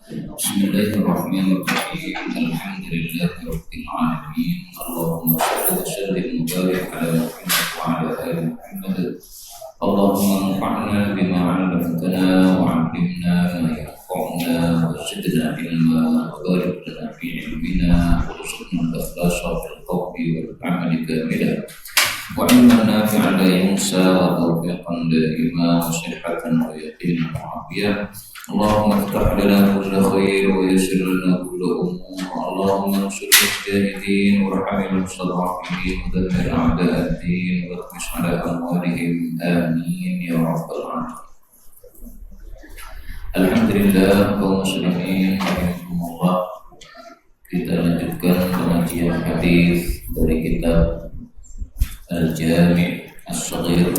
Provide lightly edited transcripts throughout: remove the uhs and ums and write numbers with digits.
Bismillahirrahmanirrahim. Alhamdulillahirabbil alamin. Allahumma shalli wa sallim wa barik ala Muhammad wa ala ali Muhammad. Allahumma anfa'na bima 'allamtana wa 'allimna ma yanfa'una wa zidna ilma wa barik lana fi ilmina wa rzuqna al-ikhlasa fil qawli wal 'amali kamilan. Wa ilman nafi'an la yunsa wa tawfiqan daima wa sihhatan wa yaqinan wa afiyah. Allahumma iftah lana kulla khair wa yassir lana kulla umur. Allahumma ansur al-mujahidin warhamil mustad'afin wa dammir a'da'ad-din wa khmis 'ala amwalihim amin ya rabbal alamin. Alhamdulillah kaum muslimin rahimakumullah. Kita lanjutkan pengajian hadis dari kitab Al-Jami' As-Shaghir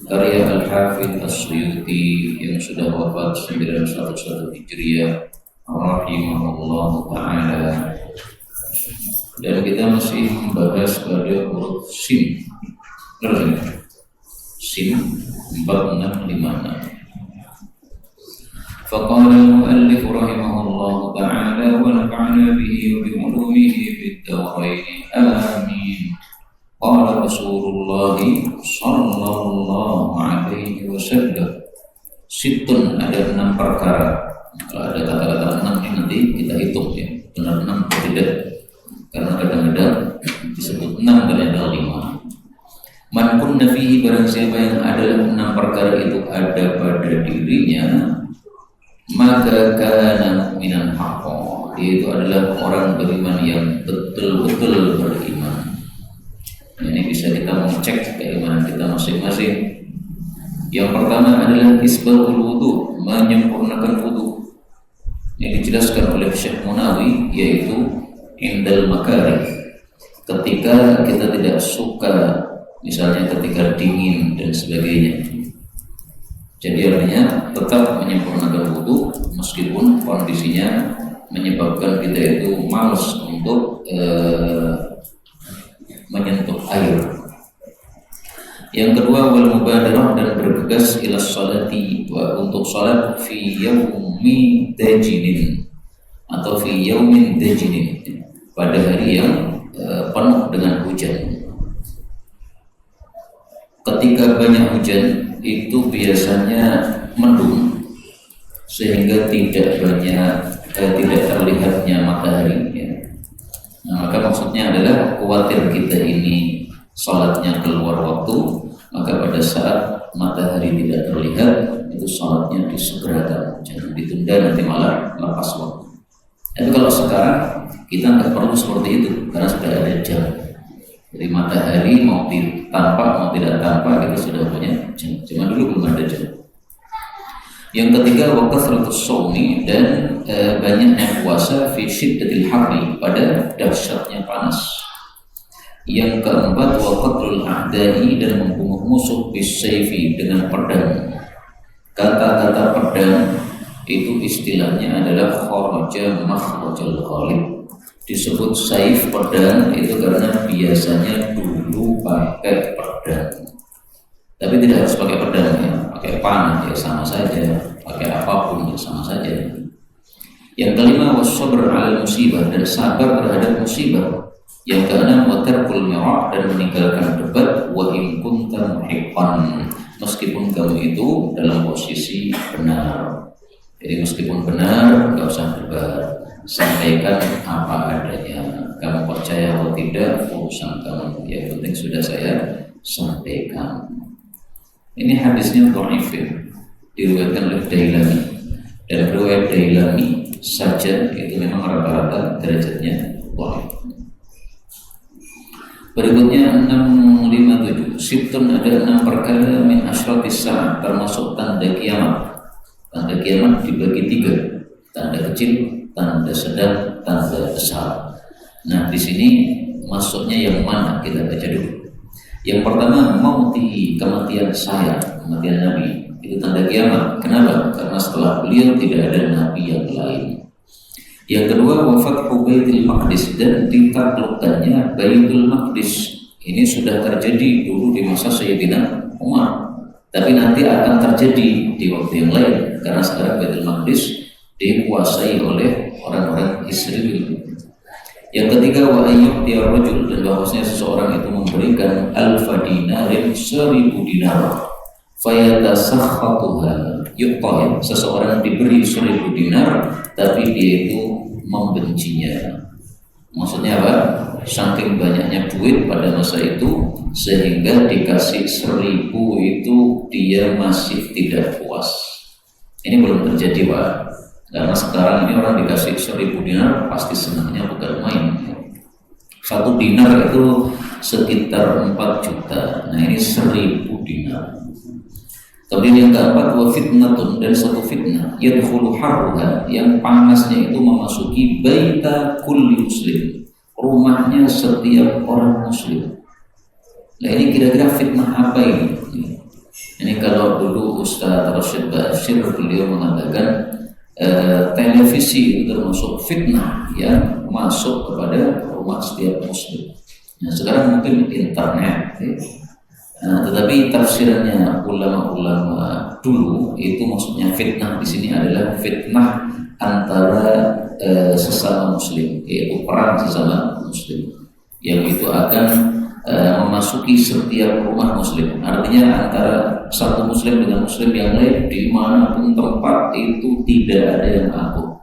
karya Al-Hafidz As-Suyuti yang sudah wafat 911 Hijriah rahimahullah ta'ala. Dan kita masih membahas pada huruf sin. Sin 4656. Faqala al-muallif rahimahullah ta'ala wa nafa'na bihi wa bi ulumihi fid darain amin. Qala Rasulullah sallallahu alaihi wasallam, situn, ada 6 perkara. Kalau ada kata-kata 6 ini nanti kita hitung ya, benar 6 atau tidak, karena kadang-kadang disebut 6 dan ada 5. Man kunna fihi, barang siapa yang ada 6 perkara itu ada pada dirinya, maka kana mu'minan haqqan, dia itu adalah orang beriman yang betul-betul beriman. Ini bisa kita mengecek keimanan kita masing-masing. Yang pertama adalah isbaghul wudu, menyempurnakan wudu. Yang dijelaskan oleh Syekh Munawi yaitu indal makarih, ketika kita tidak suka, misalnya ketika dingin dan sebagainya. Jadi artinya tetap menyempurnakan wudu meskipun kondisinya menyebabkan kita itu malas untuk menyentuh air. Yang kedua wal mubadarah, dan bergegas ila sholati, wa untuk salat fi yaumi dajinin atau fi yaumin dajinin, pada hari yang penuh dengan hujan. Ketika banyak hujan itu biasanya mendung sehingga tidak terlihatnya matahari ya. Nah, maka maksudnya adalah khawatir kita ini salatnya keluar waktu, maka pada saat matahari tidak terlihat itu salatnya disegerakan, jangan ditunda nanti malah lepas waktu. Tapi kalau sekarang kita nggak perlu seperti itu karena sudah ada jam. Jadi matahari mau tampak mau tidak tampak kita sudah punya jam. Cuma dulu belum ada jam. Yang ketiga wa kasratus shaumi, dan banyaknya puasa fi syiddatil harri, pada dahsyatnya panas. Yang keempat wa qatlul a'da'i, dan membunuh musuh bisayfi, dengan pedang. Kata-kata pedang itu istilahnya adalah kharaja makhrajal ghalib. Disebut saif, pedang, itu karena biasanya dulu pakai pedang. Tapi tidak harus pakai pedang ya, pakai panah ya sama saja, pakai apapun ya sama saja. Yang kelima was-sabr 'alal musibah, dan sabar terhadap musibah. Yang keenam wa tarkul mira', dan meninggalkan debat, wa in kunta muhiqqan, meskipun kamu itu dalam posisi benar. Jadi meskipun benar enggak usah debat, sampaikan apa adanya. Kamu percaya atau tidak urusan kamu, yang penting sudah saya sampaikan. Ini hadisnya dhaif, diriwayatkan oleh Dailami, dan riwayat Dailami saja itu memang rata-rata derajatnya dhaif. Berikutnya 657, situn, ada 6 perkara min asyratis saat, termasuk tanda kiamat. Tanda kiamat dibagi 3, tanda kecil, tanda sedang, tanda besar. Nah di sini masuknya yang mana, kita baca dulu. Yang pertama mauti, kematian saya, kematian Nabi, itu tanda kiamat. Kenapa? Karena setelah beliau tidak ada Nabi yang lain. Yang kedua wafat Baitul Maqdis, dan ditaklukkannya Baitul Maqdis. Ini sudah terjadi dulu di masa Sayyidina Umar, tapi nanti akan terjadi di waktu yang lain, karena sekarang Baitul Maqdis dikuasai oleh orang-orang Israel. Yang ketiga, wa ayyu'tiya rajul, dan bahwasanya seseorang itu memberikan alfa dinarin 1000 dinar, fayatasakhatuha, yu'ta, seseorang diberi 1000 dinar tapi dia itu membencinya. Maksudnya apa? Saking banyaknya duit pada masa itu sehingga dikasih 1000 itu dia masih tidak puas. Ini belum terjadi, Pak. Karena sekarang ini orang dikasih 1000 dinar pasti senangnya bukan main. 1 dinar itu sekitar 4 juta. Nah, ini 1000 dinar. Kemudian yang keempat, wa fitnatun, dan satu fitnah, yadkhulu harruha, yang panasnya itu memasuki baita kulli muslim, rumahnya setiap orang muslim. Nah, ini kira-kira fitnah apa ini? Ini kalau dulu Ustaz Rashid Bashir beliau mengatakan televisi itu termasuk fitnah yang masuk kepada rumah setiap muslim. Nah, sekarang mungkin internet, tetapi tafsirannya ulama-ulama dulu itu maksudnya fitnah di sini adalah fitnah antara sesama muslim, yaitu perang sesama muslim yang itu akan memasuki setiap rumah muslim. Artinya antara satu muslim dengan muslim yang lain dimanapun tempat itu tidak ada yang akur,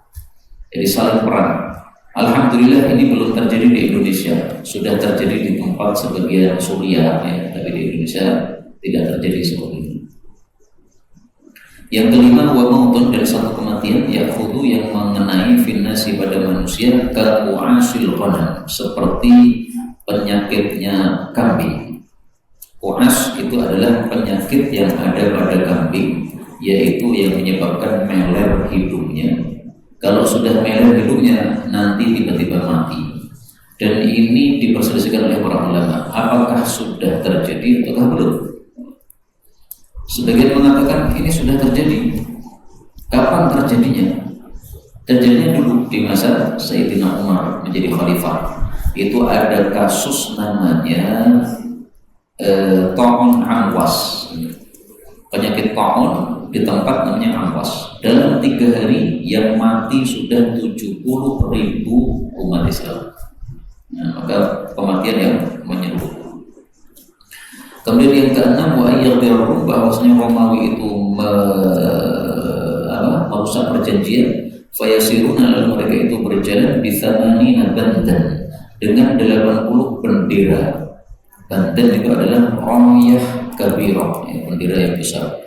jadi saling perang. Alhamdulillah ini belum terjadi di Indonesia, sudah terjadi di tempat sebagian Suriah ya, tapi di Indonesia tidak terjadi seperti ini. Yang kelima, wa mautun, dari satu kematian ya'khudhu yang mengenai finnasi pada manusia ka'u'asil ghanam, seperti penyakitnya kambing. U'as itu adalah penyakit yang ada pada kambing, yaitu yang menyebabkan meler hidungnya. Kalau sudah meler hidungnya nanti tiba-tiba mati. Dan ini diperselisihkan oleh para ulama, apakah sudah terjadi ataukah belum? Sebagian mengatakan ini sudah terjadi. Kapan terjadinya? Terjadinya dulu di masa Sayyidina Umar menjadi khalifah. Itu ada kasus namanya ta'un amwas, penyakit ta'un di tempat namanya amwas. Dalam 3 hari yang mati sudah 70.000 umat Islam. Nah, maka kematian yang menyeluruh. Kemudian yang keenam, wa ayyadhiru, bahwasanya Romawi itu merusak perjanjian, fayasiruna, lalu mereka itu berjalan di thamanina bandan, dengan 80 bendera. Bandan itu adalah ramyah kabirah, ya, bendera yang besar.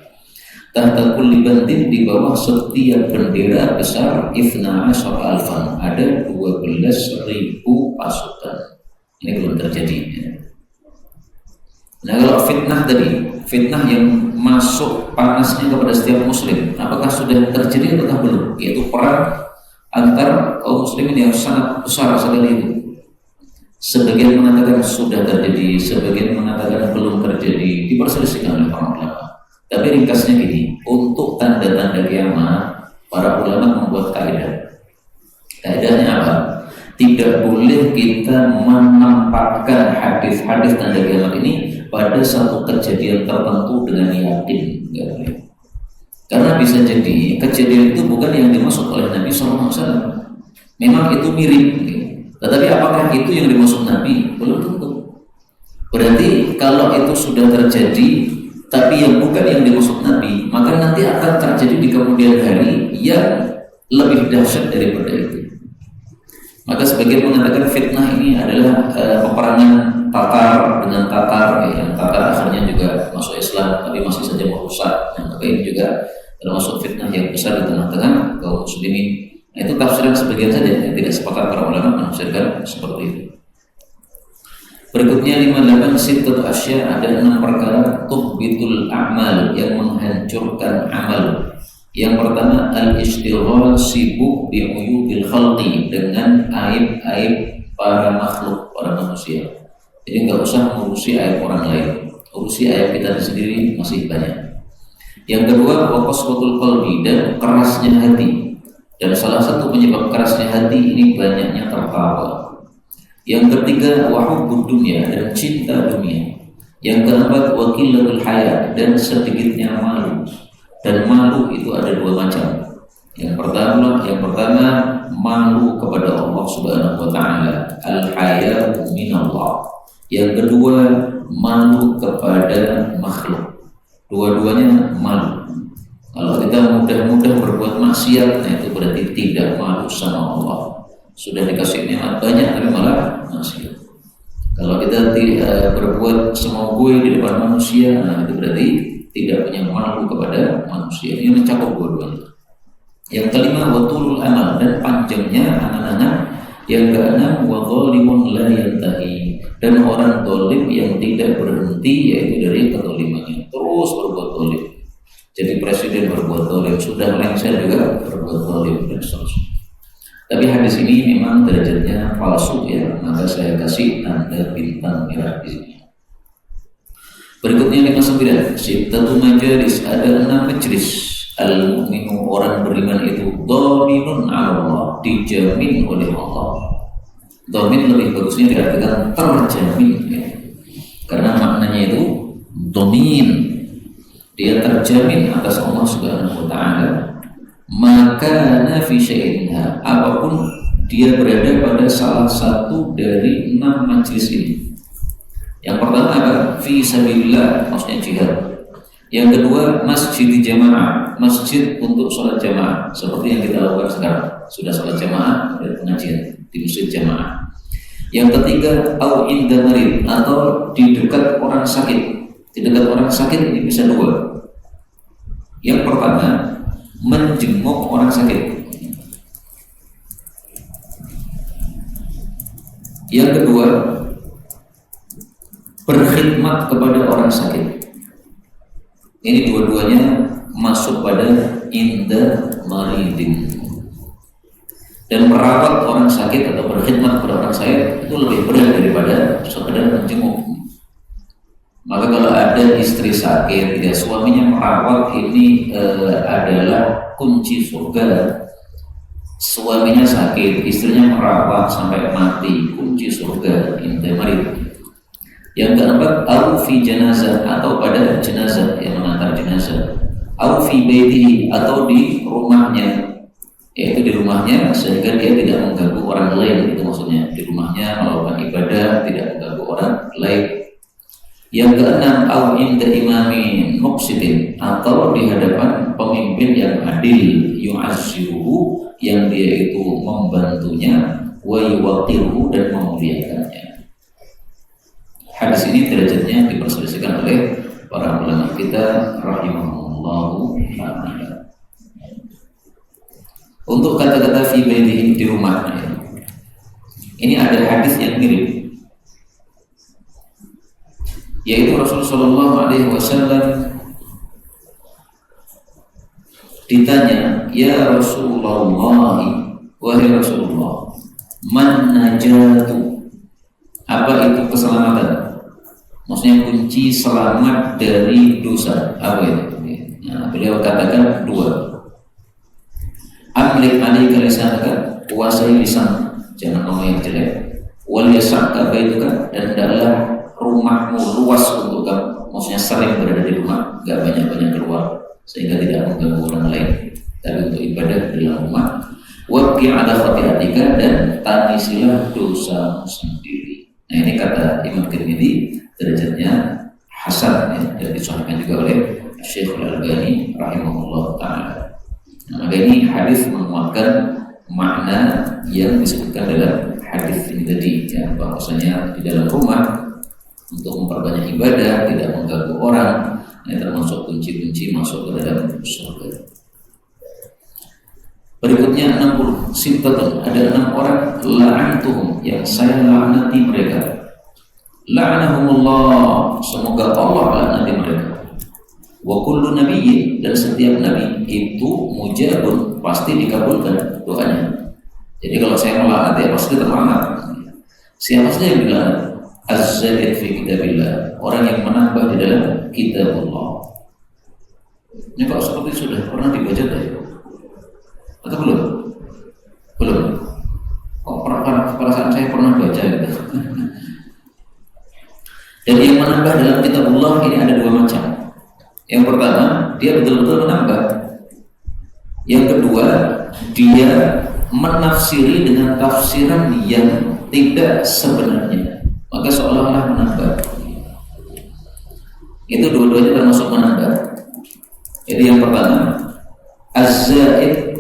Tahta kulli bandin, di bawah setiap bendera besar, 12 alfan, ada 12.000 pasukan. Ini belum terjadi ya. Nah, kalau fitnah tadi, fitnah yang masuk panasnya kepada setiap muslim, apakah sudah terjadi atau belum? Yaitu perang antar kaum muslimin yang sangat besar sekali itu. Sebagian mengatakan sudah terjadi, sebagian mengatakan belum terjadi, diperselisihkan oleh para ulama. Tapi ringkasnya gini, untuk tanda-tanda kiamat, para ulama membuat kaidah. Kaidahnya apa? Tidak boleh kita menampakkan hadis-hadis tanda kiamat ini pada satu kejadian tertentu dengan yakin. Karena bisa jadi kejadian itu bukan yang dimaksud oleh Nabi SAW. Memang itu mirip, tetapi apakah itu yang dimaksud Nabi? Belum tentu. Berarti kalau itu sudah terjadi tapi yang bukan yang dimaksud Nabi, maka nanti akan terjadi di kemudian hari yang lebih dahsyat daripada itu. Maka sebagian mengatakan fitnah ini adalah peperangan Tatar dengan Tatar, yang Tatar akhirnya juga masuk Islam tapi masih saja merusak. Nah, maka ini juga termasuk fitnah yang besar di tengah-tengah kaum muslimin. Nah, itu tafsiran sebagian saja, yang tidak sepakat para ulama menafsirkan seperti itu. Berikutnya 58, sittatu asya, ada 6 perkara tuhbitul a'mal, yang menghancurkan amal. Yang pertama, al-istighal, sibuk bi uyubil khalqi, dengan aib-aib para makhluk, para manusia. Jadi nggak usah mengurusi aib orang lain, urusi aib kita sendiri masih banyak. Yang kedua, wa qaswatul qalbi, dan kerasnya hati. Dan salah satu penyebab kerasnya hati ini banyaknya tertawa. Yang ketiga, wa hubbud dunya, dan cinta dunia. Yang keempat, wa qillatul haya, dan sedikitnya malu. Dan malu itu ada 2 macam. Yang pertama malu kepada Allah Subhanahu wa taala, al-haya'u minallah. Yang kedua malu kepada makhluk. Dua-duanya malu. Kalau kita mudah-mudah berbuat maksiat, nah itu berarti tidak malu sama Allah. Sudah dikasih nikmat banyak tapi malah maksiat. Kalau kita berbuat semau gue di depan manusia, nah itu berarti tidak punya malu kepada manusia. Ini mencakup dua-duanya. Yang kelima watulul amal, dan panjangnya angan-angan. Yang keenam wa dhalimun la yantahi, dan orang dolim yang tidak berhenti yaitu dari kedolimannya, terus berbuat dolim. Jadi presiden berbuat dolim, sudah lengser juga berbuat dolim dan seterusnya. Tapi hadis ini memang derajatnya palsu ya, maka saya kasih tanda bintang merah di sini. Berikutnya 59, sittatu majalis, ada 6 majlis. Al-mu'minu, orang beriman itu dhaminun 'ala Allah, dijamin oleh Allah. Dhamin lebih bagusnya diartikan terjamin ya. Karena maknanya itu dhamin, dia terjamin atas Allah Subhanahu wa taala. Maka fi syai'inha, apapun dia berada pada salah satu dari 6 majlis ini. Yang pertama adalah fi sabilillah, maksudnya jihad. Yang kedua masjid jamaah, masjid untuk sholat jamaah, seperti yang kita lakukan sekarang. Sudah sholat jamaah, ada pengajian di masjid jamaah. Yang ketiga au inda marid, atau di dekat orang sakit. Di dekat orang sakit ini bisa dua. Yang pertama menjenguk orang sakit. Yang kedua berkhidmat kepada orang sakit. Ini dua-duanya masuk pada inda maridin. Dan merawat orang sakit atau berkhidmat kepada orang sakit itu lebih berat daripada sekedar menjenguk. Maka kalau ada istri sakit, ya suaminya merawat, ini adalah kunci surga. Suaminya sakit, istrinya merawat sampai mati, kunci surga, inda marid. Yang keempat, au fi jenazah, atau pada jenazah, yang mengantar jenazah. Au fi baitihi, atau di rumahnya, yaitu di rumahnya sehingga dia tidak mengganggu orang lain. Itu maksudnya di rumahnya melakukan ibadah, tidak mengganggu orang lain. Yang keenam, au inda imamin muqsitin, atau di hadapan pemimpin yang adil, yu'azziruhu, yang dia itu membantunya, wa yuwaqqiruhu, dan memuliakannya. Hadis ini derajatnya diperselisihkan oleh para ulama kita rahimahullahu ta'ala. Untuk kata-kata fi baitihi, di rumahnya, ini ada hadis yang mirip, yaitu Rasulullah SAW ditanya, ya Rasulullah, wahai Rasulullah, man najatu, apa itu keselamatan? Maksudnya kunci selamat dari dosa, apa itu? Nah, beliau katakan dua. Amlik alaika lisanaka, kuasai lisan, jangan ngomong yang jelek. Wal yasaka baituka, dan hendaklah rumahmu luas untuk kamu. Maksudnya sering berada di rumah, gak banyak-banyak keluar, sehingga tidak mengganggu orang lain, tapi untuk ibadah di dalam rumah. Wabki ala khati'atika, dan tangisilah dosamu sendiri. Nah, ini kata Imam Tirmidzi, derajatnya hasan ya, dan disahihkan juga oleh Syekh Al-Albani rahimahullah ta'ala. Nah, maka ini hadis menguatkan makna yang disebutkan dalam hadis ini tadi ya, bahwasanya di dalam rumah untuk memperbanyak ibadah, tidak mengganggu orang, ini termasuk kunci-kunci masuk ke dalam surga. Berikutnya 60, sintatun, ada 6 orang la'antuhum, yang saya laknati mereka. La'anahumullah, semoga Allah laknati mereka. Wa kullu nabiyyin, dan setiap nabi itu mujabun, pasti dikabulkan doanya. Jadi kalau saya melaknat ya pasti terlaknat. Siapa saja yang dilaknat? Az-zahid fi kitabillah, orang yang menambah di dalam kitabullah. Ini kalau seperti sudah pernah dibaca tadi atau belum? Belum. Oh, perasaan saya pernah baca gitu. Dan yang menambah dalam kitabullah ini ada 2 macam. Yang pertama, dia betul-betul menambah. Yang kedua, dia menafsiri dengan tafsiran yang tidak sebenarnya, maka seolah-olah menambah. Itu dua-duanya termasuk menambah. Jadi yang pertama, az-zaid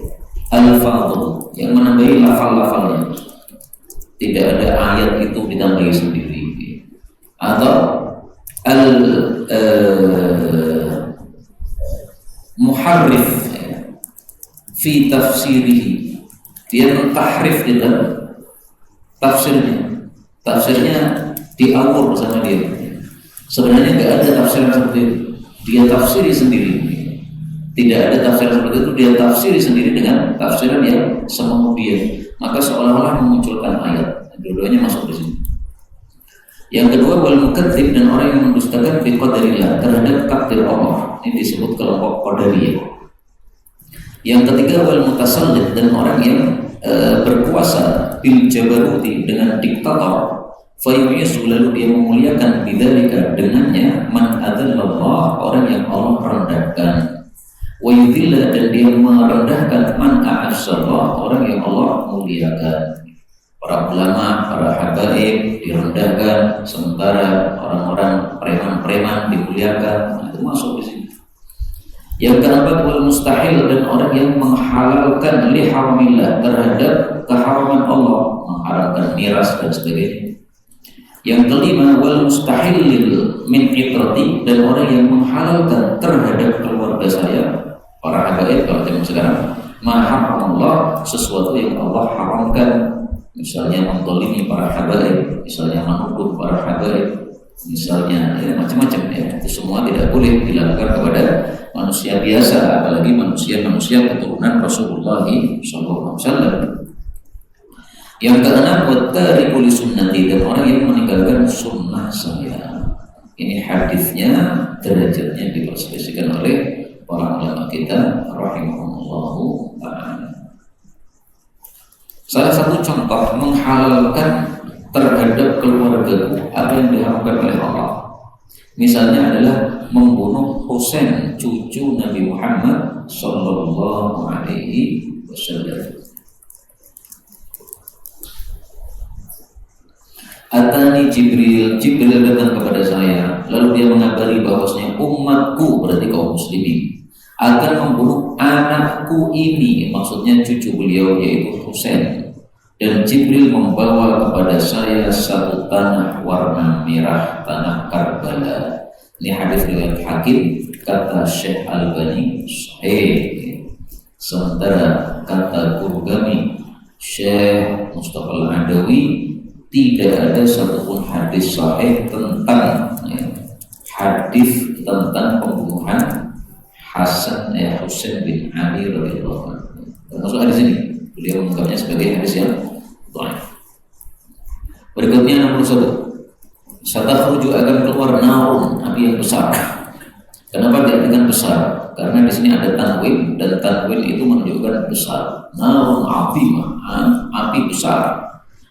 al-fadl, yang menambahi lafal-lafalnya. Tidak ada ayat itu ditambahi sendiri. Atau al-muharrif fi tafsirihi, dia mentahrif di dalam tafsirnya diatur sama dia. Sebenarnya nggak ada tafsir seperti itu, dia tafsiri sendiri. Tidak ada tafsir seperti itu, dia tafsiri sendiri dengan tafsiran yang semau dia, maka seolah-olah memunculkan ayat. Dua-duanya masuk di sini. Yang kedua, wal mukadzib, dan orang yang mendustakan bi qadarillah, terhadap takdir Allah. Ini disebut kelompok qadariyah. Yang ketiga, wal mutasallid, dan orang yang berkuasa bil jabaruti, dengan diktator. Fa yu'izzu, lalu dia memuliakan bidzalika, dengannya, man adzallallah, orang yang Allah rendahkan. Wa yudhilla, dan dia merendahkan man a'azzallah, orang yang Allah muliakan. Para ulama, para habaib direndahkan, sementara orang-orang preman-preman dimuliakan. Nah, itu masuk di sini. Yang keempat, wal mustahil, dan orang yang menghalalkan li haramillah, terhadap keharaman Allah, menghalalkan miras dan sebagainya. Yang kelima, wal mustahil min itrati, dan orang yang menghalalkan terhadap keluarga saya, para habaib kalau zaman sekarang, ma haramallah, sesuatu yang Allah haramkan. Misalnya mendolimi para habaib, misalnya menuduh para habaib, misalnya ya, macam-macam ya. Itu semua tidak boleh dilakukan kepada manusia biasa, apalagi manusia keturunan Rasulullah SAW. Yang keenam, wattariku li sunnati, dan orang yang meninggalkan sunnah saya. Ini hadisnya derajatnya diperselisihkan oleh para ulama kita rahimahumullahu ta'ala. Salah satu contoh menghalalkan terhadap keluargaku apa yang diharamkan oleh Allah, misalnya adalah membunuh Husain, cucu Nabi Muhammad sallallahu alaihi wasallam. Atani Jibril datang kepada saya, lalu dia mengabari bahwasanya umatku, berarti kaum muslimin, akan membunuh anakku ini, maksudnya cucu beliau yaitu Husain. Dan Jibril membawa kepada saya satu tanah warna merah, tanah Karbala. Ini hadis riwayat Hakim, kata Syekh Albani sahih. Sementara kata Qurgami, Syekh Mustafa Al-Adawi, tidak ada satupun hadis sahih tentang hadis tentang pembunuhan Husain bin Ali radhiyallahu anhu. Termasuk hadis ini beliau menganggapnya sebagai hadis yang dhaif. Berikutnya nomor 1, satakhruju, akan keluar narun, api yang besar. Kenapa dikatakan besar? Karena di sini ada tanwin, dan tanwin itu menunjukkan besar. Narun azimah, api besar.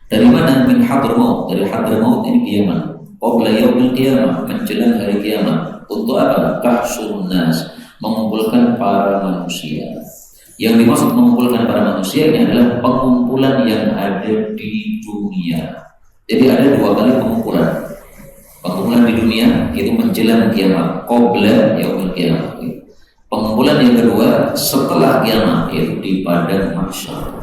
Dari mana? Min Hadramaut, dari Hadramaut ini di Yaman. Qabla yaumil qiyamah, menjelang hari kiamat. Untuk apa? Tahsyurun nas, mengumpulkan para manusia. Yang dimaksud mengumpulkan para manusia ini adalah pengumpulan yang ada di dunia. Jadi ada 2 kali pengumpulan. Pengumpulan di dunia itu menjelang kiamat, qabla yaumil qiyamah. Pengumpulan yang kedua setelah kiamat, yaitu di padang mahsyar.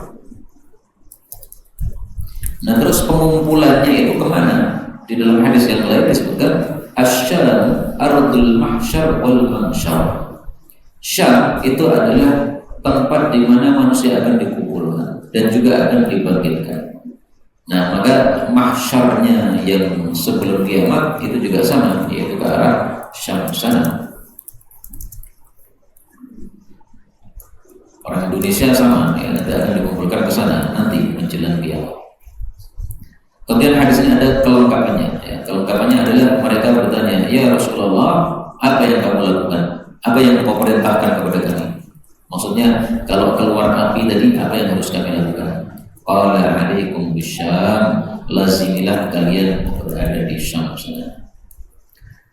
Nah, terus pengumpulannya itu kemana? Di dalam hadis yang lain disebutkan asyam ardul mahsyar wal mahsyar. Syam itu adalah tempat di mana manusia akan dikumpulkan dan juga akan dibangkitkan. Nah, maka mahsyarnya yang sebelum kiamat itu juga sama, yaitu ke arah Syam sana. Orang Indonesia sama, ya, akan dikumpulkan ke sana nanti menjelang kiamat. Kemudian hadis ini ada kelengkapannya. Ya, kelengkapannya adalah mereka bertanya, ya Rasulullah, apa yang kamu lakukan? Apa yang kau perintahkan kepada kami? Maksudnya kalau keluar api tadi, apa yang harus kami lakukan? Qala alaikum bisyam, lazimilah kalian berada di Syam sana.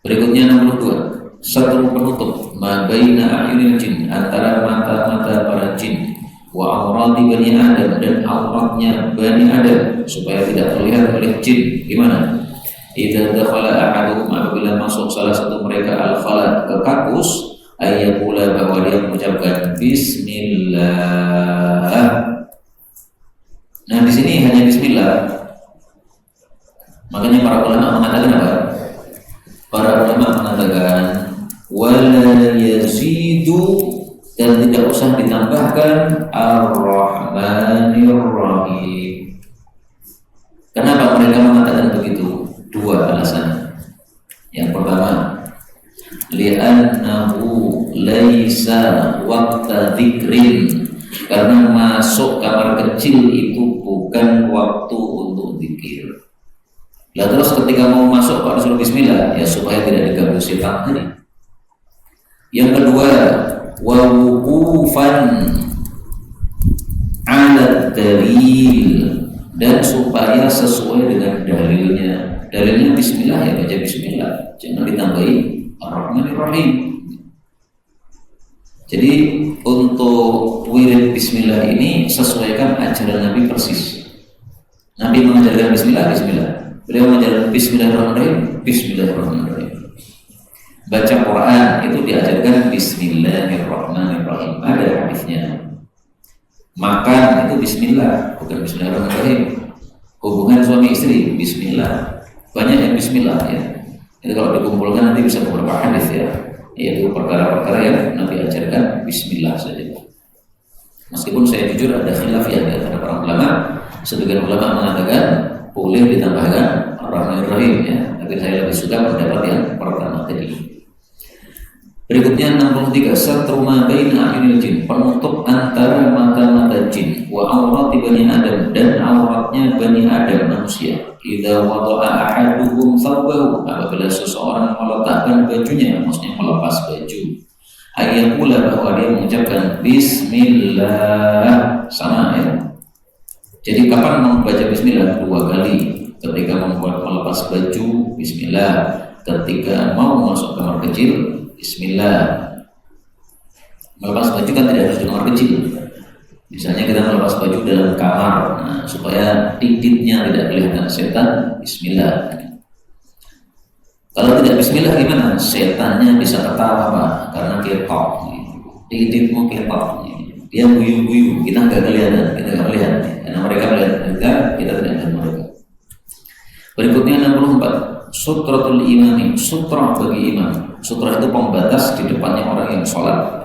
Berikutnya nomor 2, satu penutup ma baina a'yunil jin, antara mata-mata para jin, wa aurati bani Adam, dan auratnya bani Adam, supaya tidak terlihat oleh jin. Gimana? Idza dakhala ahaduhum, apabila masuk salah satu mereka al-khala, ke kakus, ayyaqula, bahwa dia mengucapkan bismillah. Nah, di sini hanya bismillah. Makanya para ulama mengatakan apa? Para ulama mengatakan wala yazidu, dan tidak usah ditambahkan ar-rahmanir rahim. Kenapa mereka mengatakan begitu? Dua alasan. Yang pertama, li'annahu laisa waqta dzikrin, karena masuk kamar kecil itu bukan waktu untuk zikir. Lah terus ketika mau masuk kok disuruh bismillah, ya supaya tidak diganggu setan tadi. Yang kedua, wa wuqufan 'ala dalil, dan supaya sesuai dengan dalilnya. Dalilnya bismillah, ya baca bismillah, jangan ditambahi ar-rahmanir rahim. Jadi untuk wirid bismillah ini sesuaikan ajaran Nabi persis. Nabi mengajarkan bismillah, bismillah. Beliau mengajarkan bismillahirrahmanirrahim, bismillahirrahmanirrahim. Baca Quran itu diajarkan bismillahirrahmanirrahim, ada hadisnya. Makan itu bismillah, bukan bismillahirrahmanirrahim. Hubungan suami istri bismillah. Banyak yang bismillah ya. Itu kalau dikumpulkan nanti bisa beberapa hadis ya. Yaitu perkara-perkara yang Nabi ajarkan bismillah saja. Meskipun saya jujur ada khilaf ya antara para ulama. Sebagian ulama mengatakan boleh ditambahkan ar-rahmanir-rahim ya. Tapi saya lebih suka pendapat yang pertama tadi. Berikutnya 63, satru ma baina a'yunil jin, penutup antara mata-mata jin, wa aurati bani Adam, dan auratnya bani Adam manusia. Idza wada'a ahaduhum thawbahu, apabila seseorang meletakkan bajunya, maksudnya melepas baju, ayyaqula, bahwa dia mengucapkan bismillah, sama ya. Jadi kapan membaca bismillah? 2 kali. Ketika membuat melepas baju, bismillah. Ketika mau masuk kamar kecil, bismillah. Melepas baju kan tidak harus di kamar kecil. Misalnya kita melepas baju dalam kamar, nah, supaya titiknya tidak kelihatan setan, bismillah. Kalau tidak bismillah gimana? Setannya bisa ketawa Pak, karena ketok. Titikmu ketok. Dia guyu-guyu, kita nggak kelihatan, kita nggak melihat. Karena mereka melihat kita tidak melihat mereka. Berikutnya 64, sutratul imami, sutra bagi imam. Sutra itu pembatas di depannya orang yang sholat.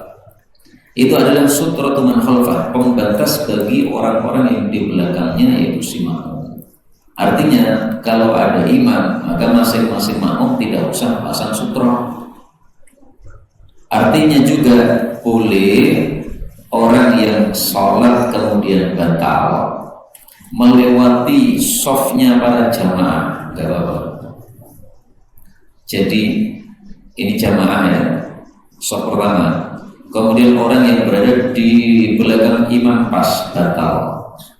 Itu adalah sutratu man khalfah, pembatas bagi orang-orang yang di belakangnya, yaitu si makmum. Artinya kalau ada imam, maka masing-masing makmum tidak usah pasang sutra. Artinya juga boleh orang yang sholat kemudian batal melewati softnya para jamaah, nggak apa-apa. Jadi ini jamaah ya, soft pertama. Kemudian orang yang berada di belakang imam pas batal.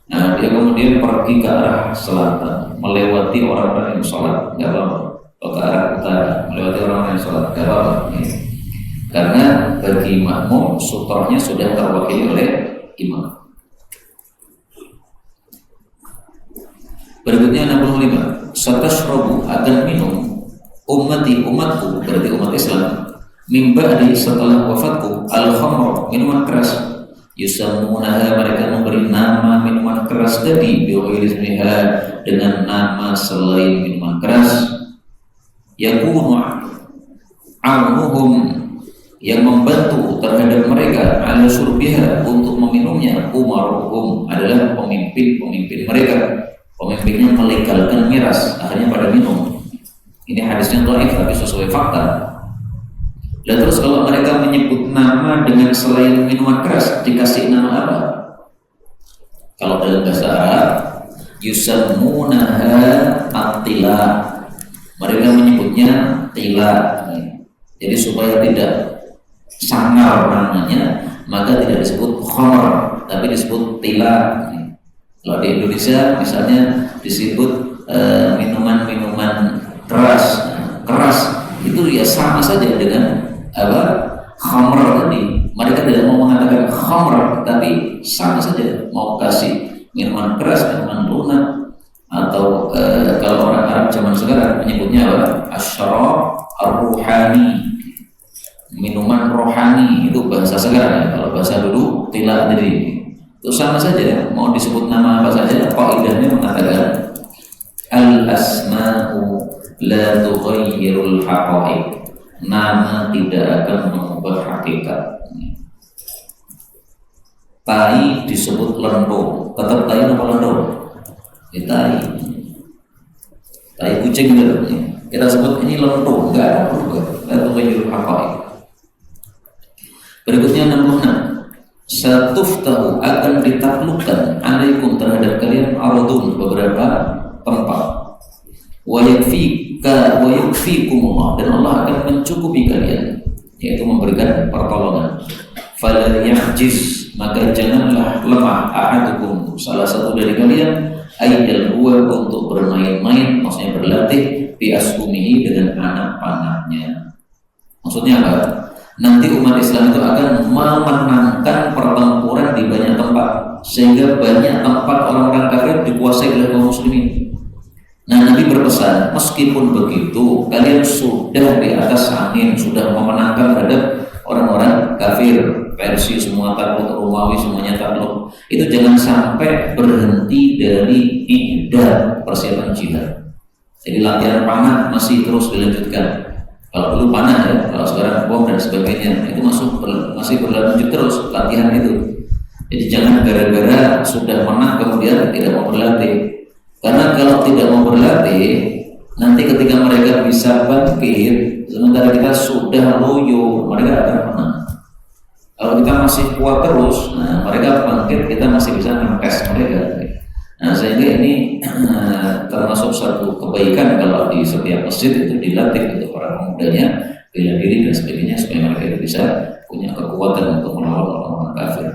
Nah, dia kemudian pergi ke arah selatan, melewati orang-orang yang sholat, nggak apa-apa. Atau ke arah utara, melewati orang-orang yang sholat, nggak apa-apa. Karena bagi makmum sutranya sudah terwakili oleh imam. Berikutnya 65, satashrabu, akan minum umatku, berarti umat Islam, mimba di setelah wafatku, al-khamr, minuman keras. Yusammunaha, mereka memberi nama minuman keras tadi, bi'ilmiha, dengan nama selain minuman keras. Yakunu aunuhum, yang membantu terhadap mereka, ala surbiha, untuk meminumnya, umaruhum, adalah pemimpin-pemimpin mereka. Pemimpinnya melegalkan miras, akhirnya pada minum. Ini hadisnya dhaif tapi sesuai fakta. Dan terus kalau mereka menyebut nama dengan selain minuman keras, dikasih nama apa? Kalau dalam bahasa Arab, yusammunaha at-tila, mereka menyebutnya tila. Jadi supaya tidak sangar namanya, maka tidak disebut khamr, tapi disebut tila. Kalau di Indonesia misalnya disebut minuman-minuman keras, keras itu ya sama saja dengan apa? khamr, tapi sama saja mau kasih minuman keras, minuman lunak, atau kalau orang Arab zaman sekarang menyebutnya apa? Asyraf ar-ruhani, minuman rohani, itu bahasa sekarang ya. Kalau bahasa dulu tidak jadi. Itu sama saja, mau disebut nama apa saja, kaidahnya mengatakan al-asma'u la tughayyirul haqa'iq. Nama tidak akan mengubah hakikat. Tai disebut lendo, tetap tai apa lendo? Tai. Tai kucing gitu. Kita sebut ini lendo, enggak ada berubah. La tughayyirul haqa'iq. Berikutnya 66. Satuftahu, akan ditaklukkan alaikum terhadap kalian ardun, beberapa tempat. Wa yakfikumullah, dan Allah akan mencukupi kalian, yaitu memberikan pertolongan. Fala ya'jiz, maka janganlah lemah ahadukum, salah satu dari kalian, aidal huwa, untuk bermain-main, maksudnya berlatih, bi ashumihi, dengan anak panahnya. Maksudnya apa? Nanti umat Islam itu akan memenangkan pertempuran di banyak tempat, sehingga banyak tempat orang-orang kafir dikuasai oleh kaum muslimin. Nah, Nabi berpesan, meskipun begitu, kalian sudah di atas angin, sudah memenangkan terhadap orang-orang kafir, Persia semua takluk, Romawi semuanya takluk. Itu jangan sampai berhenti dari ibadah persiapan jihad. Jadi latihan panah masih terus dilanjutkan. Kalau dulu panah ya, kalau sekarang bom dan sebagainya, itu masih berlanjut terus latihan itu. Jadi jangan gara-gara sudah menang kemudian tidak mau berlatih. Karena kalau tidak mau berlatih, nanti ketika mereka bisa bangkit, sementara kita sudah loyo, mereka akan menang. Kalau kita masih kuat terus, nah mereka bangkit, kita masih bisa ngetes mereka. Nah, sehingga ini termasuk satu kebaikan kalau di setiap masjid itu dilatih untuk para pemudanya, bela diri dan sebagainya, supaya mereka bisa punya kekuatan untuk melawan orang-orang kafir.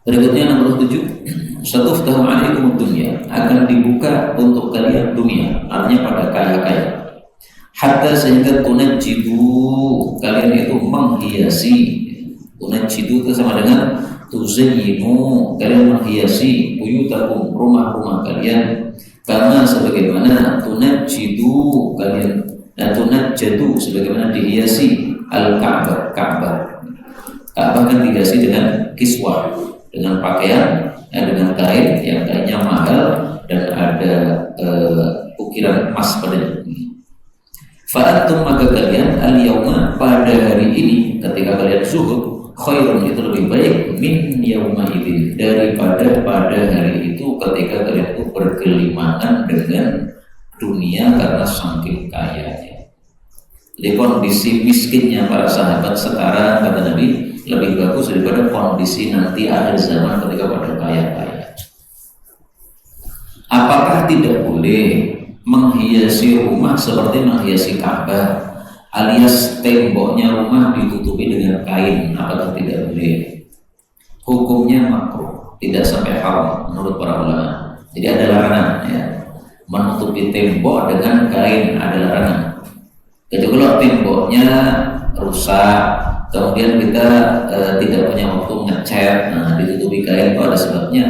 Berikutnya 67. Satuftahu alaikum dunya, akan dibuka untuk kalian dunia, artinya pada kaya-kaya. Hatta sehingga tunajjidu, kalian itu menghiasi. Tunajjidu itu sama dengan tuzayyinu, kalian menghiasi buyutakum, rumah-rumah kalian, karena sebagaimana tunajjidu kalian, dan tunajjadu sebagaimana dihiasi al-Ka'bah. Ka'bah kan dihiasi dengan kiswah, dengan pakaian, dengan kain yang kainnya mahal dan ada ukiran emas padanya. Fa'antum, maka kalian al-yawma, pada hari ini, ketika kalian zuhud, khairun, itu lebih baik, min yawma idin, daripada pada hari itu ketika kalian itu bergelimangan dengan dunia karena saking kayanya. Jadi kondisi miskinnya para sahabat sekarang, kata Nabi, lebih bagus daripada kondisi nanti akhir zaman ketika pada kaya-kaya. Apakah tidak boleh menghiasi rumah seperti menghiasi Ka'bah, alias temboknya rumah ditutupi dengan kain? Apakah tidak boleh? Hukumnya makruh, tidak sampai haram menurut para ulama. Jadi ada larangan ya, menutupi tembok dengan kain, ada larangan. Kecuali kalau temboknya rusak, kemudian kita tidak punya waktu ngecat, nah ditutupi kain, itu ada sebabnya.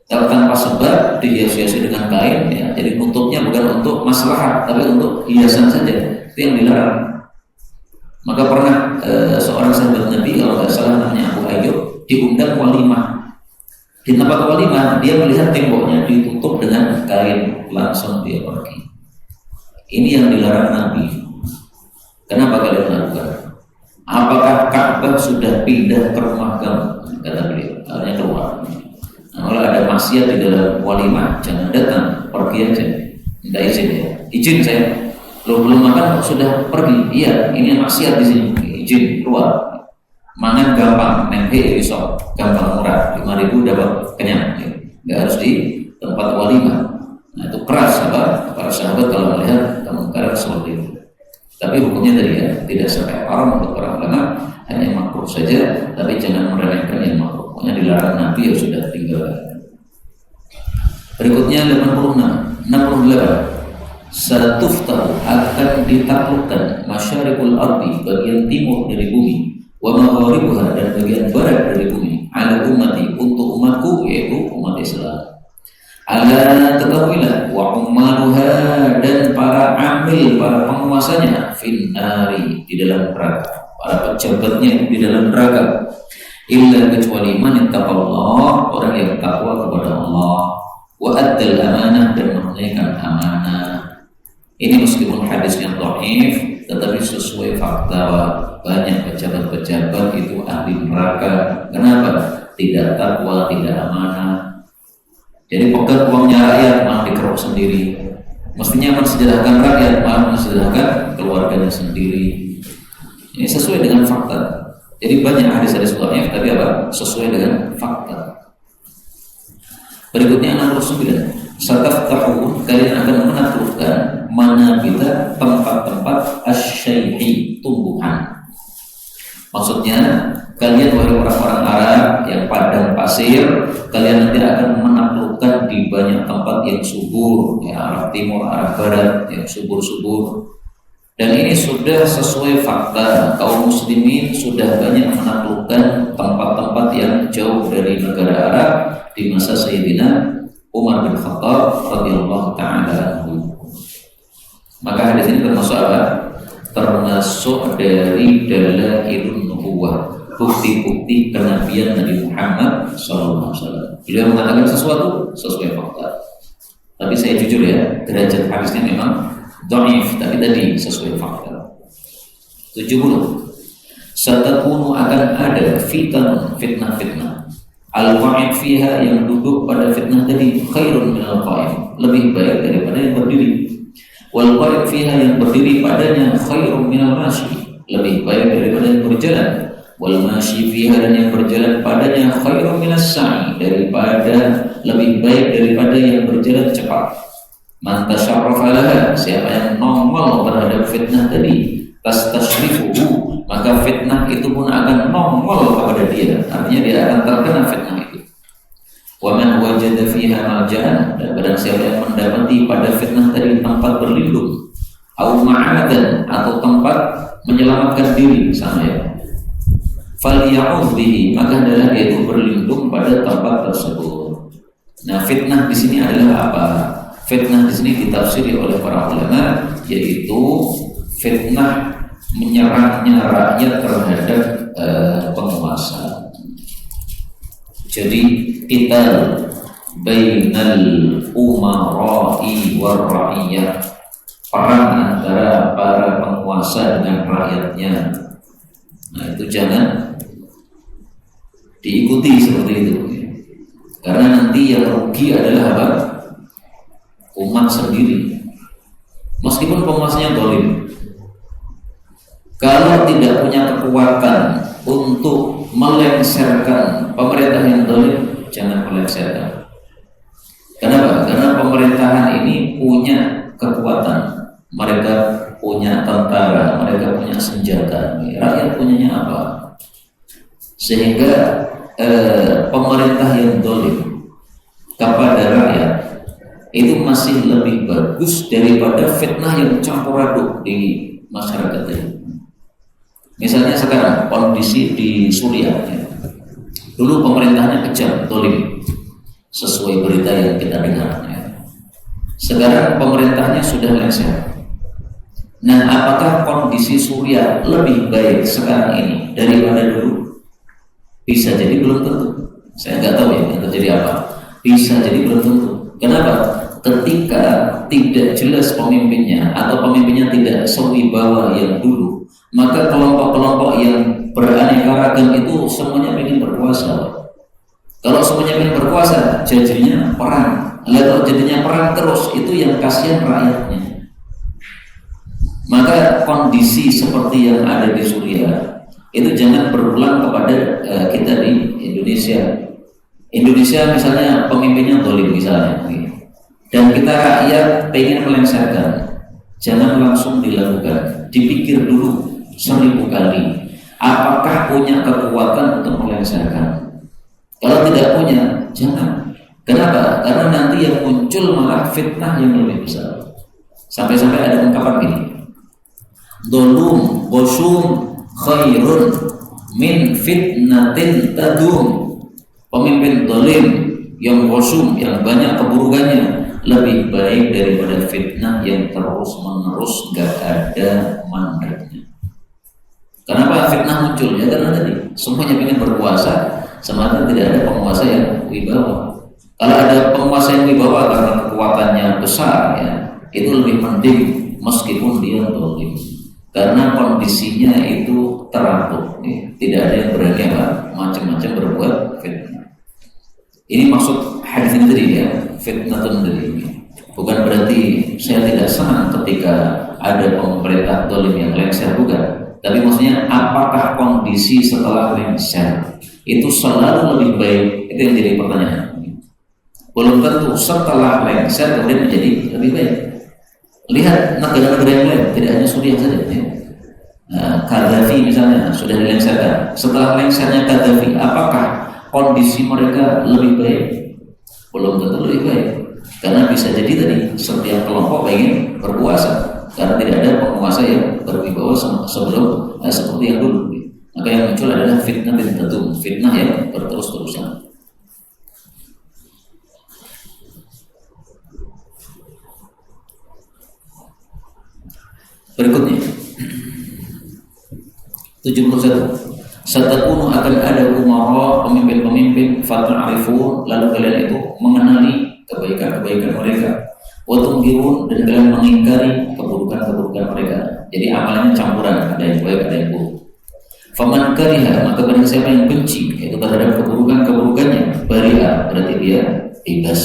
Kalau tanpa sebab dihiasi-hiasi dengan kain, ya, jadi nutupnya bukan untuk maslahat, tapi untuk hiasan saja, itu yang dilarang. Maka pernah seorang sahabat Nabi, kalau nggak salah namanya Abu Ayyub, diundang walimah. Di tempat walimah, dia melihat temboknya ditutup dengan kain, langsung dia pergi. Ini yang dilarang Nabi. Kenapa kalian lakukan? Apakah Ka'bah sudah pindah ke rumah kamu? Kata beliau, artinya keluar. Nah, kalau ada maksiat di dalam walimah, jangan datang, pergi aja, minta izin ya. Izin saya, belum makan sudah pergi. Iya, ini maksiat di sini, izin keluar. Mangan gampang, nemhe iso, gampang murah, 5.000 dapat kenyang. Ya. Nggak harus di tempat walimah. Nah itu keras apa? Para sahabat kalau melihat kemungkaran seperti itu. Tapi hukumnya tadi ya, tidak sampai haram untuk para ulama, hanya makruh saja, tapi jangan meremehkan yang makruh. Pokoknya dilarang Nabi ya sudah tinggal. Berikutnya 68. Satuftahu, akan ditaklukkan masyarikul ardi, bagian timur dari bumi, wa magharibuha, dan bagian barat dari bumi, ala ummati, untuk umatku, yaitu umat Islam. Ala ketahuilah, wa ummaluha, dan para amil, para penguasanya, fin nari, di dalam neraka, para pejabatnya di dalam neraka, illa, kecuali man ittaqallah, orang yang takwa kepada Allah, wa addal amanah, dan menunaikan amanah. Ini meskipun hadisnya dhaif, tetapi sesuai fakta, banyak pejabat-pejabat itu ahli neraka. Kenapa? Tidak takwa, tidak amanah. Jadi pegang uangnya rakyat malah dikeruk sendiri. Mestinya mensejahterakan rakyat malah mensejahterakan keluarganya sendiri. Ini sesuai dengan fakta. Jadi banyak hadis-hadis dhaif, tapi apa? Sesuai dengan fakta. Berikutnya 69. Sataftahu, kalian akan menaklukkan manabita, tempat-tempat asyaihi, tumbuhan. Maksudnya kalian wahai orang-orang Arab yang padang pasir, kalian nanti akan menaklukkan di banyak tempat yang subur, ya, Arab Timur, Arab Barat, yang subur-subur. Dan ini sudah sesuai fakta. Kaum muslimin sudah banyak menaklukkan tempat-tempat yang jauh dari negara Arab di masa Sayyidina Umar bin Khattab radhiyallahu ta'ala anhu. Maka hadis ini termasuk apa? Termasuk dari dalailun nubuwah, bukti-bukti kenabian Nabi Muhammad SAW. Beliau mengatakan sesuatu sesuai fakta. Tapi saya jujur ya, derajat hadisnya memang dhaif, tapi tadi sesuai fakta. 70. Satakunu, akan ada fitnah-fitnah. Al-qa'id fiha, yang duduk pada fitnah tadi, khairun minal qa'id, lebih baik daripada yang berdiri. Wal qa'id fiha, yang berdiri padanya, khairun minal mashi, lebih baik daripada yang berjalan. Wal mashi fiha, dan yang berjalan padanya, khairun minas sa'i, daripada, lebih baik daripada yang berjalan cepat. Man tasyarrafa laha, siapa yang nongol terhadap fitnah tadi, tastashrifuhu, maka fitnah itu pun akan nongol kepada dia, artinya dia akan terkena fitnah itu. Wa man wajada fiha malja'an, dan barang siapa yang mendapati pada fitnah tadi tempat berlindung, au ma'adan, atau tempat menyelamatkan diri sama ya, falya'udz bihi, maka adalah dia itu berlindung pada tempat tersebut. Nah, fitnah di sini adalah apa? Fitnah di sini ditafsiri oleh para ulama, yaitu fitnah menyerangnya rakyat terhadap penguasa. Jadi kita bainal umara'i war ra'iyah, perang antara para penguasa dengan rakyatnya. Nah, itu jangan diikuti seperti itu, karena nanti yang rugi adalah apa? Umat sendiri. Meskipun penguasanya zalim, kalau tidak punya kekuatan untuk melengsarkan pemerintah yang zalim, jangan melengsarkan. Kenapa? Karena pemerintahan ini punya kekuatan. Mereka punya tentara, mereka punya senjata. Rakyat punyanya apa? Sehingga pemerintah yang zalim kepada rakyat itu masih lebih bagus daripada fitnah yang campur aduk di masyarakat ini. Misalnya sekarang kondisi di Suriah, ya. Dulu pemerintahnya kejam, zalim, sesuai berita yang kita dengar, ya. Sekarang pemerintahnya sudah lengser. Nah, apakah kondisi Suriah lebih baik sekarang ini daripada dulu? Bisa jadi belum tentu. Saya nggak tahu ya yang terjadi apa. Bisa jadi belum tentu. Kenapa? Ketika tidak jelas pemimpinnya atau pemimpinnya tidak sewibawa yang dulu, maka kelompok-kelompok yang beraneka ragam itu semuanya ingin berkuasa. Kalau semuanya ingin berkuasa, jadinya perang. Lalu jadinya perang terus, itu yang kasihan rakyatnya. Maka kondisi seperti yang ada di Suriah itu jangan berulang kepada kita di Indonesia. Indonesia misalnya pemimpinnya zalim misalnya, dan kita rakyat pengen melengsarkan, jangan langsung dilakukan, dipikir dulu 1000 kali apakah punya kekuatan untuk melengsarkan. Kalau tidak punya, jangan. Kenapa? Karena nanti yang muncul malah fitnah yang lebih besar. Sampai-sampai ada ungkapan gini, dolum bosum khairun min fitnatin tadum, pemimpin zalim yang kosum, yang banyak keburukannya, lebih baik daripada fitnah yang terus menerus gak ada mandatnya. Kenapa fitnah muncul? Ya karena tadi semuanya ingin berkuasa, sementara tidak ada penguasa yang wibawa. Kalau ada penguasa yang wibawa karena kekuatannya besar, ya itu lebih penting meskipun dia zalim, karena kondisinya itu teratur, ya. Tidak ada yang berani macam-macam berbuat fitnah. Ini maksud hadis ini tadi, ya, fitnatun tadi. Bukan berarti saya tidak senang ketika ada pemerintah zalim yang lengser, bukan. Tapi maksudnya apakah kondisi setelah lengser itu selalu lebih baik? Itu yang jadi pertanyaan. Belum tentu setelah lengser kemudian menjadi lebih baik. Lihat negara-negara yang lain, tidak hanya Suriah saja, ya. Gaddafi misalnya sudah dilengserkan. Setelah lengsernya Gaddafi, apakah kondisi mereka lebih baik? Belum tentu lebih baik, karena bisa jadi tadi setiap kelompok ingin berkuasa, karena tidak ada penguasa yang berwibawa sebelum seperti yang dulu. Maka yang muncul adalah fitnah dan tatum, fitnah yang berterus-terusan. Berikutnya 71. Satakunu akan ada umara, pemimpin-pemimpin, fata'arifun, lalu kalian itu mengenali kebaikan-kebaikan mereka, wa tunggirun, dan kalian mengingkari keburukan-keburukan mereka. Jadi amalnya campuran, ada yang baik, ada yang buruk. Faman kariha, maka barang siapa yang benci yaitu terhadap keburukan-keburukannya, bari'a, berarti dia bebas.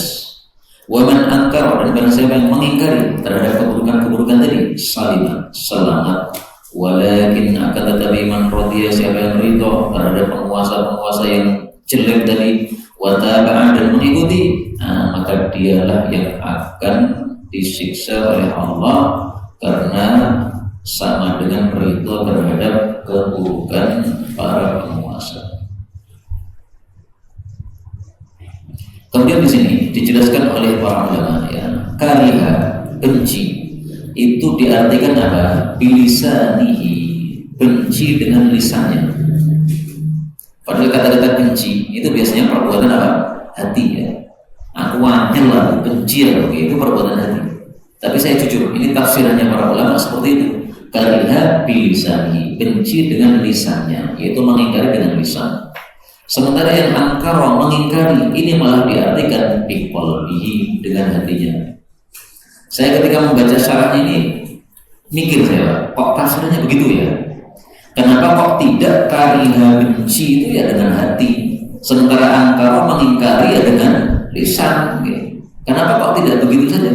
Wa man ankar, dan barang siapa yang mengingkari terhadap keburukan-keburukan tadi, salima, selamat. Walakin akan tetapi man radiya, siapa yang ridho terhadap penguasa-penguasa yang jelek tadi, wa taba'a, dan mengikuti, maka dialah yang akan disiksa oleh Allah karena sama dengan ridho terhadap keburukan para penguasa. Kemudian di sini dijelaskan oleh para ulama, ya, kariha, benci, itu diartikan apa? Bilisanihi, benci dengan lisannya. Padahal kata-kata benci itu biasanya perbuatan apa? Hati, ya. Aku wanyel lah, benci ya, itu perbuatan hati. Tapi saya jujur, ini tafsirannya para ulama seperti itu. Kariha bilisanihi, benci dengan lisannya, yaitu mengingkari dengan lisan. Sementara yang angkara, mengingkari, ini malah diartikan biqalbihi, dengan hatinya. Saya ketika membaca syarah ini mikir saya, kok tafsirannya begitu ya? Kenapa kok tidak kariha benci itu ya dengan hati, sementara angkara mengingkari ya dengan lisan? Gitu. Kenapa kok tidak begitu saja?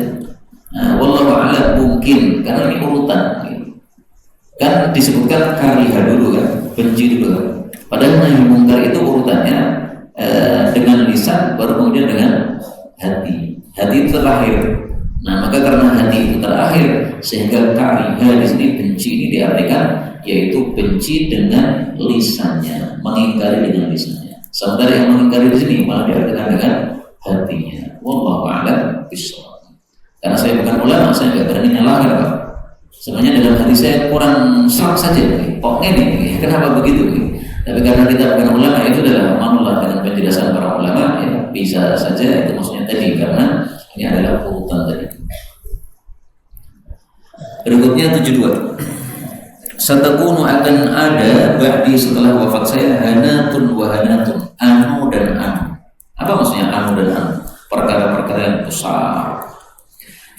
Nah, wallahu a'lam, mungkin karena ini urutan. Gitu. Kan disebutkan kariha dulu kan, benci dulu kan. Padahal nahi mungkar itu urutannya dengan lisan, baru kemudian dengan hati. Hati itu terakhir. Nah, maka karena hati itu terakhir, sehingga kariha di sini, benci ini diartikan yaitu benci dengan lisannya, mengingkari dengan lisannya. Sementara yang mengingkari di sini malah diartikan dengan hatinya. Wallahu a'lam bishawab. Karena saya bukan ulama, saya nggak berani nyalahkan, Pak. Sebenarnya dalam hati saya kurang serak saja, kok ini, kenapa begitu? Tapi karena kita bukan ulama, itu adalah manullah dengan penjelasan para ulama, ya, bisa saja itu maksudnya tadi, karena ini adalah urutan tadi. Berikutnya 72. Satakunu, akan ada ba'di, setelah wafat saya, hanatun wa hanatun, anu dan anu. Apa maksudnya anu dan anu? Perkara-perkara yang besar.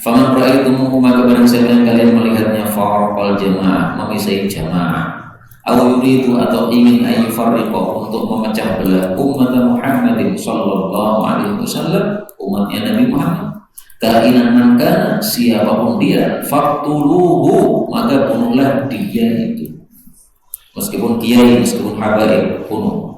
Faman ra'aitumuhu, maka barang siapa yang kalian melihatnya, farqal jamaah, memisai jamaah, atau yuridu, atau ingin ayufarriqo, untuk memecah belah umat Muhammadin sallallahu alaihi wasallam, umatnya Nabi Muhammad, kainan man, siapapun dia, faqtuluhu, maka bunuhlah dia itu, meskipun kiai, meskipun habaib, bunuh.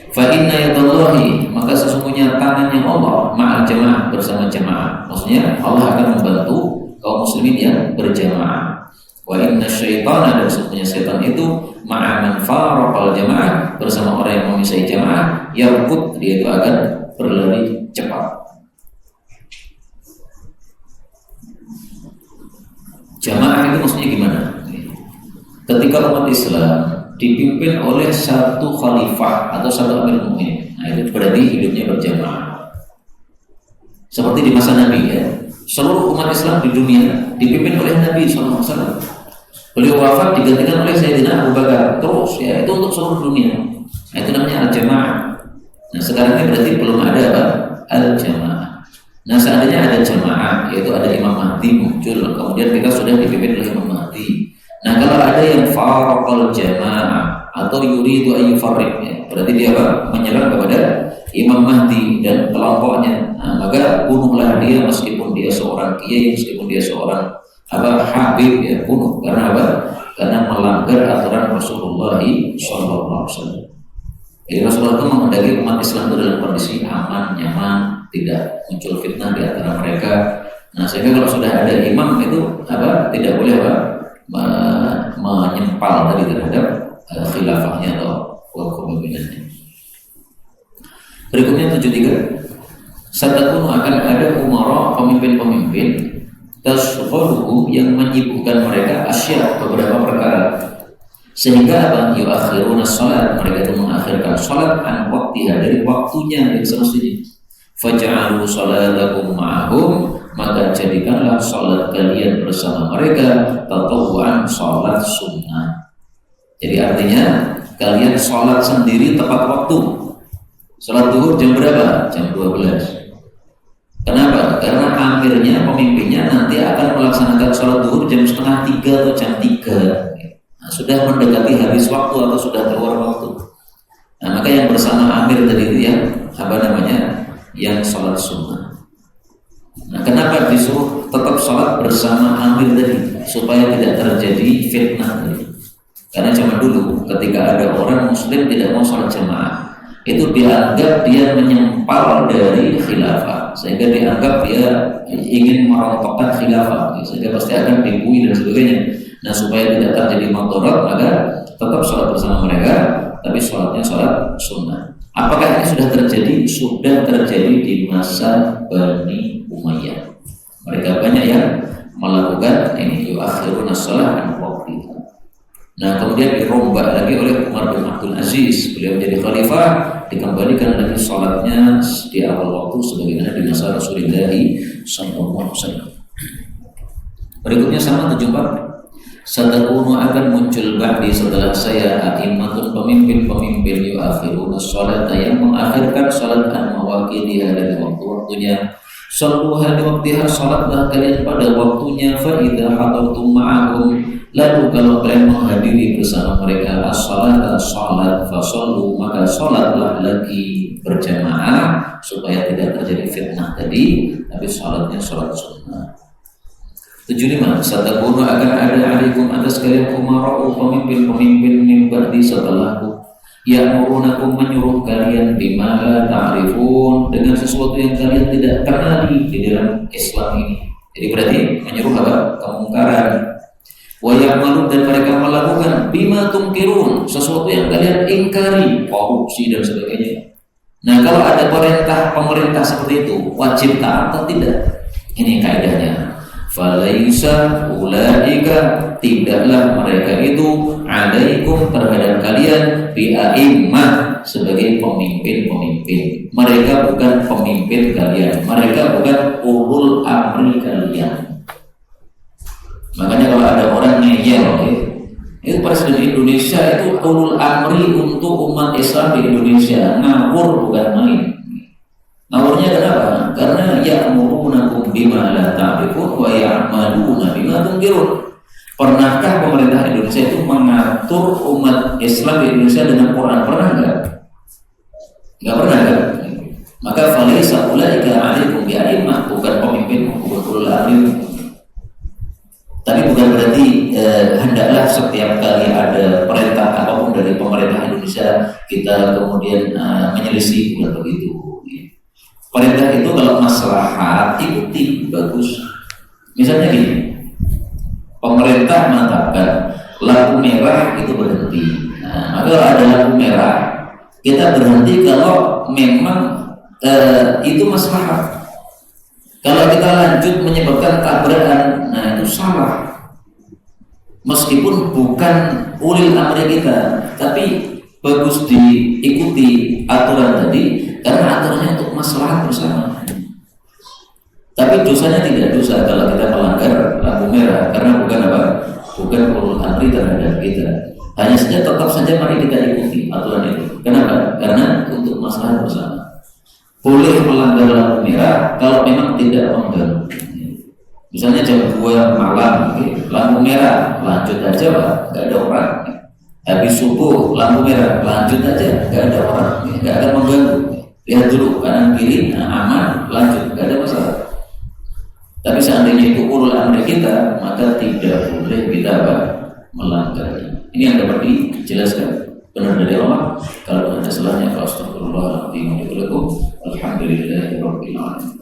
Fa inna yadallahi, maka sesungguhnya tangannya Allah, ma'al jamaah, bersama jamaah. Maksudnya Allah akan membantu kaum muslimin yang berjamaah. Wa inna syaitana, dan sesungguhnya setan itu, ma'aman faraqal jamaah, bersama orang yang memisai jamaah, yarkut, dia itu akan berlari cepat. Jamaah itu maksudnya gimana? Ketika umat Islam dipimpin oleh satu khalifah atau satu amir mukminin. Nah, itu berarti hidupnya berjamaah. Seperti di masa Nabi ya, seluruh umat Islam di dunia dipimpin oleh Nabi SAW. Beliau wafat digantikan oleh Sayyidina Abu Bakar terus ya, itu untuk seluruh dunia. Nah, itu namanya al-jamaah. Nah, sekarang ini berarti belum ada apa? Al-jamaah. Nah, seandainya ada jamaah, yaitu ada Imam Mahdi muncul, kemudian kita sudah dipimpin oleh Imam Mahdi. Nah, kalau ada yang faraqal jamaah atau yuridu an yufarriq, ya, berarti dia apa? Menyerang kepada Imam Mahdi dan kelompoknya. Nah, maka bunuhlah dia meskipun dia seorang kiai, meskipun dia seorang habib, ya bunuh. Karena apa? Karena melanggar aturan Rasulullah SAW. Jadi Rasulullah itu menghendaki umat Islam itu dalam kondisi aman, nyaman, tidak muncul fitnah di antara mereka. Nah, sehingga kalau sudah ada imam itu tidak boleh menyempal tadi terhadap khilafahnya atau kepemimpinannya. Berikutnya 73. Satakunu akan ada umara, pemimpin-pemimpin tasqaluhu yang menyibukkan mereka asya, beberapa perkara. Sehingga apa? Yuakhiruna sholat, mereka itu mengakhirkan sholat an waktiha, dari waktunya yang semestinya. Faj'alu sholatakum ma'ahum, maka jadikanlah sholat kalian bersama mereka tatawuan, sholat sunnah. Jadi artinya kalian sholat sendiri tepat waktu. Sholat zuhur jam berapa? Jam 12. Kenapa? Karena amirnya, pemimpinnya nanti akan melaksanakan sholat zuhur jam setengah 3 atau jam 3. Sudah mendekati habis waktu atau sudah keluar waktu. Nah, maka yang bersama amir tadi itu yang yang sholat sunnah. Nah, kenapa disuruh tetap sholat bersama amir tadi? Supaya tidak terjadi fitnah tadi. Karena zaman dulu ketika ada orang muslim tidak mau sholat jamaah, itu dianggap dia menyempal dari khilafah, sehingga dianggap dia ingin merontokkan khilafah, sehingga pasti akan dibui dan sebagainya. Nah, supaya tidak terjadi madharat, maka tetap sholat bersama mereka, tapi sholatnya sholat sunnah. Apakah ini sudah terjadi? Sudah terjadi di masa Bani Umayyah. Mereka banyak yang melakukan ini, yuakhiruna shalah an waqtiha. Nah, kemudian dirombak lagi oleh Umar bin Abdul Aziz. Beliau menjadi khalifah, dikembalikan lagi sholatnya di awal waktu sebagaimana di masa Rasulullah SAW. Berikutnya sama 74. Satakunu akan muncul ba'di setelah saya a'immatun, pemimpin-pemimpin yuakhiruna sholata, yang mengakhirkan sholat an mawaqidiha, dari waktu-waktunya. Shalluha li waqtiha, sholatlah kalian pada waktunya. Fa idza hadartum ma'ahum, lalu kalau kalian menghadiri bersama mereka as-sholata, sholat, fa shallu, maka sholatlah lagi berjamaah supaya tidak terjadi fitnah tadi, tapi sholatnya sholat sunnah. 75. Satakunu akan ada alaikum atas kalian umara'u, pemimpin-pemimpin min ba'di setelahku, ya'murunakum, menyuruh kalian bima la ta'rifun, dengan sesuatu yang kalian tidak kenali di dalam Islam ini. Jadi berarti menyuruh apa? Kemungkaran. Wa ya'malun, dan mereka melakukan bima tumkirun, sesuatu yang kalian ingkari, korupsi dan sebagainya. Nah, kalau ada pemerintah seperti itu, wajib taat atau tidak? Ini kaidahnya. Falaisa ulaika, tidaklah mereka itu alaikum, terhadap kalian, bi'a'immah, sebagai pemimpin-pemimpin. Mereka bukan pemimpin kalian, mereka bukan ulul amri kalian. Makanya kalau ada orang ngeyel, itu presiden Indonesia itu ulul amri untuk umat Islam di Indonesia, ngawur bukan main. Ngawurnya kenapa? Karena ya'murunakum bima la ta'rifun wa ya'maluna bima tunkirun. Pernahkah pemerintah Indonesia itu mengatur umat Islam di Indonesia dengan Quran? Pernah enggak? Enggak pernah kan? Maka falaisa ulaika alaikum bi'a'immah, bukan pemimpin, bukan ulul amri. Tapi bukan berarti hendaklah setiap kali ada perintah apapun dari pemerintah Indonesia kita kemudian menyelisih, bukan begitu. Perintah itu kalau maslahat ikuti, bagus. Misalnya gini, pemerintah mengatakan lampu merah itu berhenti. Nah, maka kalau ada lampu merah, kita berhenti kalau memang itu maslahat. Kalau kita lanjut menyebabkan tabrakan, nah itu salah. meskipun bukan ulil amri kita, tapi bagus diikuti aturan tadi karena aturannya untuk maslahat bersama. Tapi dosanya tidak dosa kalau kita melanggar lampu merah karena bukan apa? Bukan ulul amri terhadap kita. Hanya saja tetap saja mari kita ikuti aturan itu. Kenapa? Karena untuk masalah bersama. Boleh melanggar lampu merah kalau memang tidak mengganggu. Misalnya jam 2 malam, lampu merah, lanjut aja Pak, nggak ada orang. Habis subuh lampu merah, lanjut aja, nggak ada orang, nggak akan mengganggu. Lihat dulu kanan kiri, aman, lanjut, nggak ada masalah. Tapi seandainya itu ulul amri kita, maka tidak boleh kita apa? Melanggarnya. Ini yang dapat dijelaskan benar dari Allah. Kalau ada salahnya, astagfirullahaladzim. Alhamdulillahirabbil alamin.